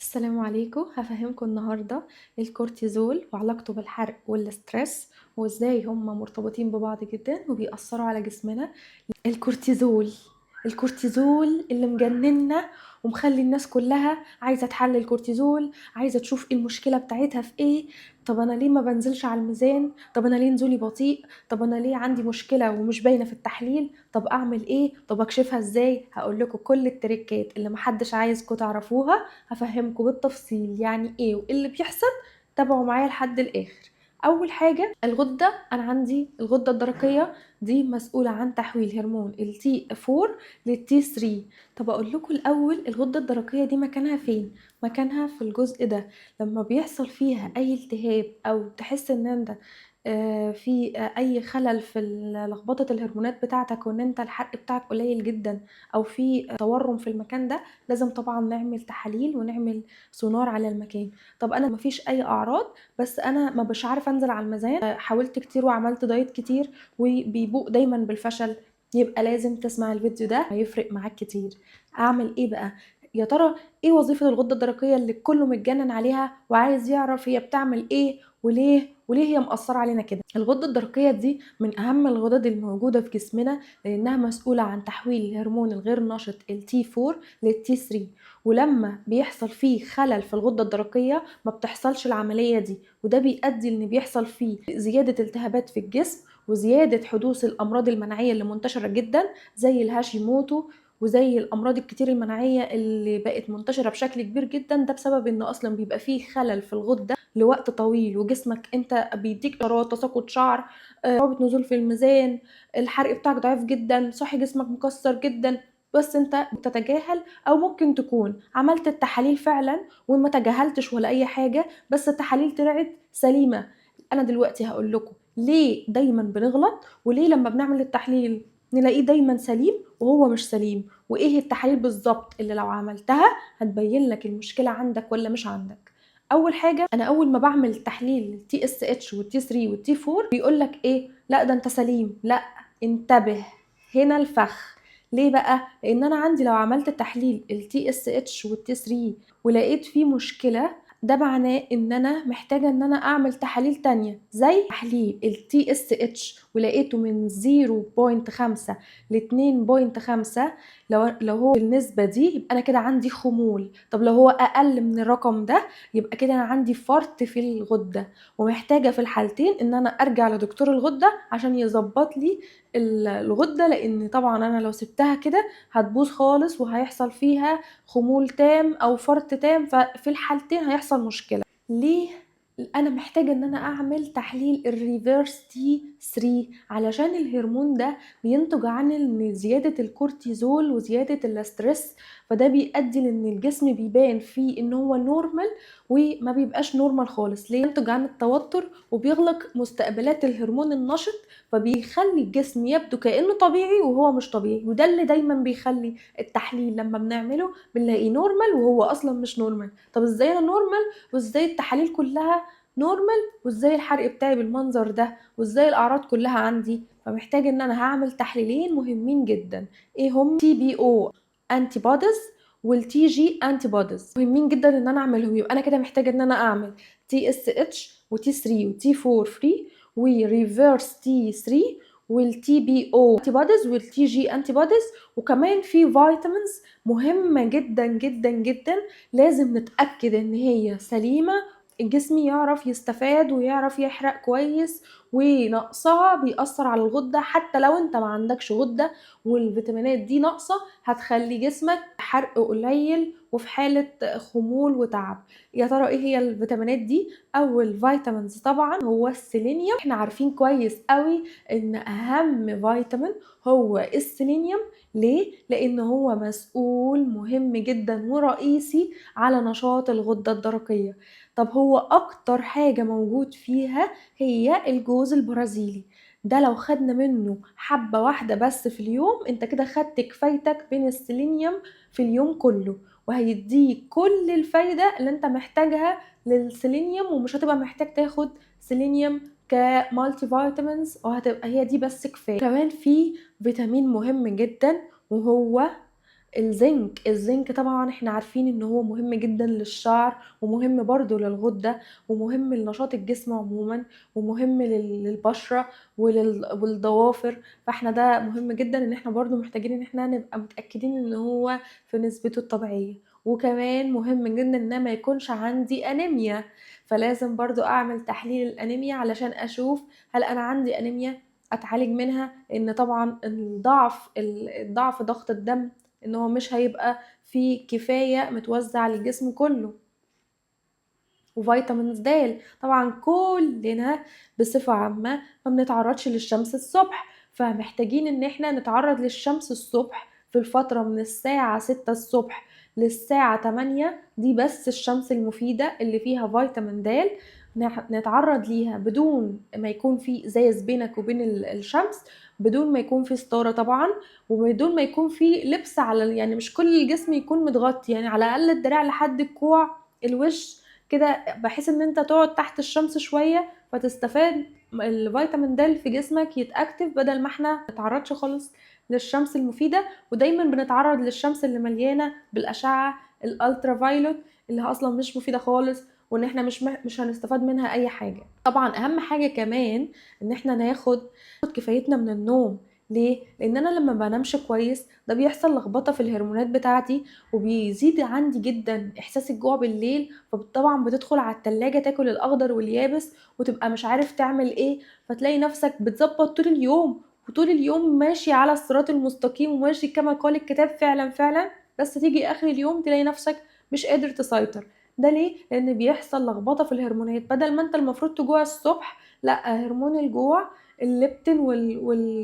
السلام عليكم. هفهمكم النهاردة الكورتيزول وعلاقته بالحرق والستريس وازاي هما مرتبطين ببعض جدا وبيأثروا على جسمنا. الكورتيزول الكورتيزول اللي مجننا ومخلي الناس كلها عايزة تحلل الكورتيزول، عايزة تشوف ايه المشكلة بتاعتها في ايه. طب انا ليه ما بنزلش على الميزان؟ طب انا ليه نزولي بطيء؟ طب انا ليه عندي مشكلة ومش باينة في التحليل؟ طب اعمل ايه؟ طب اكشفها ازاي؟ هقول لكم كل التريكات اللي محدش عايزكم تعرفوها، هفهمكم بالتفصيل يعني ايه وايه اللي بيحصل. تابعوا معايا لحد الاخر. اول حاجة الغدة، انا عندي الغدة الدرقية، دي مسؤولة عن تحويل هرمون التي 4 للتي 3. طب اقول لكم الاول الغدة الدرقية دي مكانها فين؟ مكانها في الجزء ده. لما بيحصل فيها اي التهاب او تحس ان انت في اي خلل في لخبطة الهرمونات بتاعتك وان انت الحرق بتاعك قليل جدا او في تورم في المكان ده، لازم طبعا نعمل تحاليل ونعمل سونار على المكان. طب انا مفيش اي اعراض، بس انا ما مش عارفه انزل على الميزان، حاولت كتير وعملت دايت كتير وبيبوق دايما بالفشل، يبقى لازم تسمع الفيديو ده، هيفرق معاك كتير. اعمل ايه بقى؟ يا ترى ايه وظيفة الغدة الدرقية اللي كله متجنن عليها وعايز يعرف هي بتعمل ايه وليه هي مأثرة علينا كده؟ الغدة الدرقية دي من اهم الغدد الموجودة في جسمنا، لانها مسؤولة عن تحويل الهرمون الغير نشط التي 4 للتي 3. ولما بيحصل فيه خلل في الغدة الدرقية ما بتحصلش العملية دي، وده بيؤدي ان بيحصل فيه زيادة التهابات في الجسم وزيادة حدوث الأمراض المناعية اللي منتشرة جدا زي الهاشيموتو وزي الأمراض الكتير المناعية اللي بقت منتشرة بشكل كبير جدا. ده بسبب إنه أصلا بيبقى فيه خلل في الغدة لوقت طويل، وجسمك أنت بيديك إشارات تساقط شعر، صعوبة نزول في الميزان، الحرق بتاعك ضعيف جدا، صحي جسمك مكسر جدا، بس انت بتتجاهل. او ممكن تكون عملت التحاليل فعلا وما تجاهلتش ولا اي حاجة، بس التحاليل طلعت سليمة. انا دلوقتي هقول لكم ليه دايما بنغلط، وليه لما بنعمل التحليل نلاقيه دايما سليم وهو مش سليم، وايه التحاليل بالظبط اللي لو عملتها هتبين لك المشكلة عندك ولا مش عندك. اول حاجة، انا اول ما بعمل تحليل تي اس اتش والتي 3 والتي 4 بيقول لك ايه؟ لا ده انت سليم. لا، انتبه، هنا الفخ. ليه بقى؟ لان انا عندي لو عملت تحليل التي اس اتش والتي 3 ولقيت فيه مشكلة، ده معناه ان انا محتاجة ان انا اعمل تحاليل تانية زي تحليل التي اس اتش ولقيته من 0.5 ل 2.5. لو هو النسبة دي يبقى انا كده عندي خمول. طب لو هو اقل من الرقم ده يبقى كده انا عندي فرط في الغدة، ومحتاجة في الحالتين ان انا ارجع لدكتور الغدة عشان يظبط لي الغدة، لان طبعا انا لو سبتها كده هتبوظ خالص وهيحصل فيها خمول تام او فرط تام، ففي الحالتين هيحصل مشكلة. ليه انا محتاجه ان انا اعمل تحليل الريفيرس تي 3؟ علشان الهرمون ده بينتج عن ان زياده الكورتيزول وزياده الاسترس، فده بيؤدي لان الجسم بيبان فيه ان هو نورمال وما بيبقاش نورمال خالص. ليه؟ ينتج عن التوتر وبيغلق مستقبلات الهرمون النشط، فبيخلي الجسم يبدو كأنه طبيعي وهو مش طبيعي. وده اللي دايما بيخلي التحليل لما بنعمله بنلاقيه نورمال وهو اصلا مش نورمال. طب ازاي انا نورمال وازاي التحاليل كلها نورمال وازاي الحرق بتاعي بالمنظر ده وازاي الاعراض كلها عندي؟ فمحتاج ان انا هعمل تحليلين مهمين جدا. ايه هم؟ تي بي او انتي بوديز والتي جي انتي بوديز، مهمين جدا ان انا اعملهم. يبقى انا كده محتاجه ان انا اعمل تي اس اتش وتي 3 وتي 4 فري وريفيرس تي 3 والتي بي او انتي بوديز والتي جي انتي بوديز. وكمان في فيتامينز مهمه جدا جدا جدا لازم نتاكد ان هي سليمه، الجسم يعرف يستفاد ويعرف يحرق كويس، ونقصها بيأثر على الغدة. حتى لو انت ما عندكش غدة والفيتامينات دي ناقصة هتخلي جسمك حرق قليل وفي حالة خمول وتعب. يا ترى ايه هي الفيتامينات دي؟ اول فيتامينز طبعا هو السيلينيوم. احنا عارفين كويس قوي ان اهم فيتامين هو السيلينيوم. ليه؟ لان هو مسؤول مهم جدا ورئيسي على نشاط الغدة الدرقية. طب هو اكتر حاجة موجود فيها هي الجوز البرازيلي. ده لو خدنا منه حبة واحدة بس في اليوم انت كده خدت كفايتك من السيلينيوم في اليوم كله، وهيديك كل الفايدة اللي انت محتاجها للسيلينيوم، ومش هتبقى محتاج تاخد سيلينيوم كمالتي فيتامينز، وهتبقى هي دي بس كفاية. كمان في فيتامين مهم جدا وهو الزنك طبعا احنا عارفين ان هو مهم جدا للشعر، ومهم برضو للغدة، ومهم لنشاط الجسم عموما، ومهم للبشرة والضوافر. فاحنا ده مهم جدا ان احنا برضو محتاجين ان احنا نبقى متأكدين ان هو في نسبته الطبيعية. وكمان مهم جدا ان ما يكونش عندي انيميا، فلازم برضو اعمل تحليل الانيميا علشان اشوف هل انا عندي انيميا اتعالج منها. ان طبعا الضعف ضغط الدم ان هو مش هيبقى في كفاية متوزع للجسم كله. وفيتامينز د طبعا كلنا بصفة عامة ما بنتعرضش للشمس الصبح، فمحتاجين ان احنا نتعرض للشمس الصبح في الفترة من الساعة 6 الصبح للساعة 8. دي بس الشمس المفيدة اللي فيها فيتامين د نتعرض ليها بدون ما يكون في ازاز بينك وبين الشمس، بدون ما يكون في ستارة طبعا، وبدون ما يكون في لبس على، يعني مش كل الجسم يكون متغطي، يعني على الاقل الدراع لحد الكوع، الوش كده، بحيث ان انت تقعد تحت الشمس شوية فتستفاد الفيتامين د في جسمك يتأكتف، بدل ما احنا نتعرضش خالص للشمس المفيدة. ودايما بنتعرض للشمس اللي مليانة بالأشعة الالترا فايلوت اللي اصلا مش مفيدة خالص، وان احنا مش هنستفاد منها اي حاجة. طبعا اهم حاجة كمان ان احنا ناخد كفايتنا من النوم. ليه؟ لان انا لما بنامش كويس ده بيحصل لخبطة في الهرمونات بتاعتي، وبيزيد عندي جدا احساس الجوع بالليل، فطبعا بتدخل على التلاجة تاكل الاخضر واليابس وتبقى مش عارف تعمل ايه، فتلاقي نفسك بتظبط طول اليوم، وطول اليوم ماشي على الصراط المستقيم وماشي كما قال الكتاب فعلا فعلا، بس تيجي اخر اليوم تلاقي نفسك مش قادر تسيطر. ده ليه؟ لان بيحصل لخبطة في الهرمونات، بدل ما انت المفروض تجوع الصبح، لا، هرمون الجوع الليبتين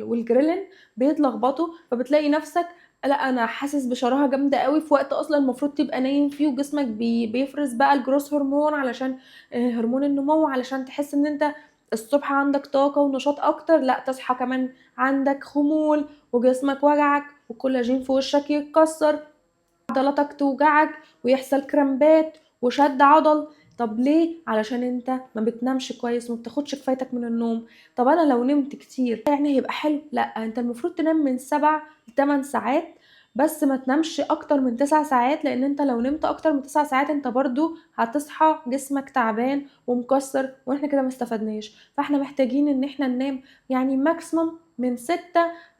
والجريلين بيتلخبطوا، فبتلاقي نفسك لا انا حاسس بشراهه جامده قوي في وقت اصلا المفروض تبقى نايم فيه، وجسمك بيفرز بقى الجروس هرمون علشان هرمون النمو، علشان تحس ان انت الصبح عندك طاقه ونشاط اكتر. لا، تصحى كمان عندك خمول وجسمك وجعك والكولاجين في وشك يتكسر، عضلاتك توجعك ويحصل كرامبات وشد عضل. طب ليه؟ علشان انت ما بتنامش كويس وما بتاخدش كفايتك من النوم. طب انا لو نمت كتير يعني هيبقى حلو؟ لا، انت المفروض تنام من 7 ل 8 ساعات، بس ما تنامش اكتر من 9 ساعات، لان انت لو نمت اكتر من 9 ساعات انت برضو هتصحى جسمك تعبان ومكسر، واحنا كده ما استفدناش. فاحنا محتاجين ان احنا ننام يعني ماكسيمم من 6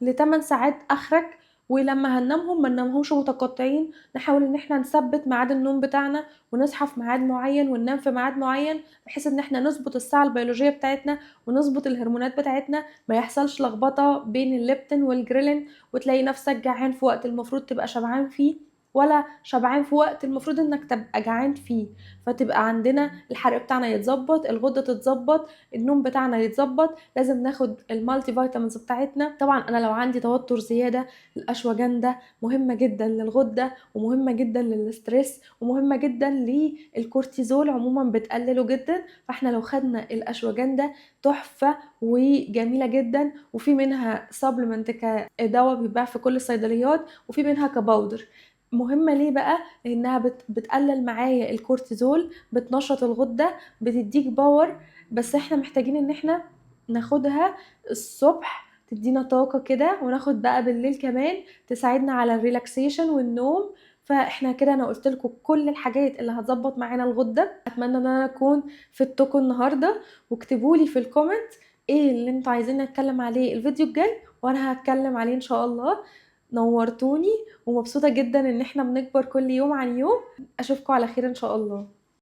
ل 8 ساعات اخرك، ولما هننامهم ما ننامهمش متقطعين، نحاول ان احنا نثبت ميعاد النوم بتاعنا ونصحى في ميعاد معين وننام في ميعاد معين، بحيث ان احنا نظبط الساعة البيولوجية بتاعتنا ونظبط الهرمونات بتاعتنا، ما يحصلش لخبطة بين الليبتين والجريلين، وتلاقي نفسك جعان في وقت المفروض تبقى شبعان فيه، ولا شبعان في وقت المفروض انك تبقى جعان فيه. فتبقى عندنا الحرق بتاعنا يتظبط، الغدة تتظبط، النوم بتاعنا يتظبط. لازم ناخد المالتي فيتامينز بتاعتنا. طبعا انا لو عندي توتر زيادة، الاشواجندا مهمة جدا للغدة، ومهمة جدا للستريس، ومهمة جدا للكورتيزول عموما، بتقلله جدا. فاحنا لو خدنا الاشواجندا تحفة وجميلة جدا، وفي منها سبلمنت كدواء بيتباع في كل الصيدليات، وفي منها كباودر. مهمة ليه بقى؟ لانها بتقلل معايا الكورتيزول، بتنشط الغدة، بتديك باور. بس احنا محتاجين ان احنا ناخدها الصبح تدينا طاقة كده، وناخد بقى بالليل كمان تساعدنا على الريلاكسيشن والنوم. فاحنا كده انا قلت لكم كل الحاجات اللي هتظبط معانا الغدة. اتمنى ان انا اكون فدتكم النهاردة، واكتبوا لي في الكومنت ايه اللي انتوا عايزين نتكلم عليه الفيديو الجاي، وانا هتكلم عليه ان شاء الله. نورتوني، ومبسوطة جدا ان احنا بنكبر كل يوم عن يوم. اشوفكم على خير ان شاء الله.